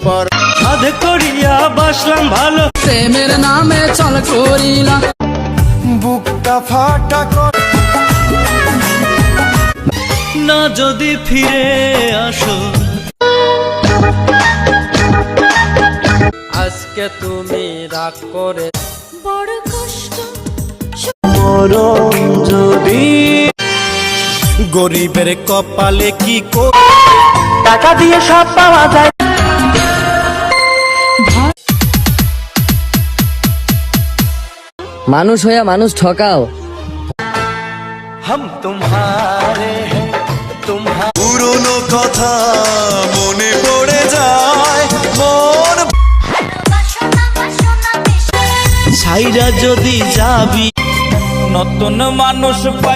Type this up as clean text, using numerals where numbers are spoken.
পর সাধে করিয়া বাসলাম ভালো, প্রেমের নামে চল করিলা বুকটা ফাটা কর না যদি ফিরে আসো। আজকে তুমি রাগ করে বড় কষ্ট মরণ যদি গরিবের কপালে কি টাকা দিয়ে সব পাওয়া যায়, মানুষ হইয়া মানুষ ঠকাও। हम तुम्हारे हैं तुम्हारे। পুরনো কথা মনে পড়ে যায় মন ছাইরা যদি যাবি নতুন মানুষ পাই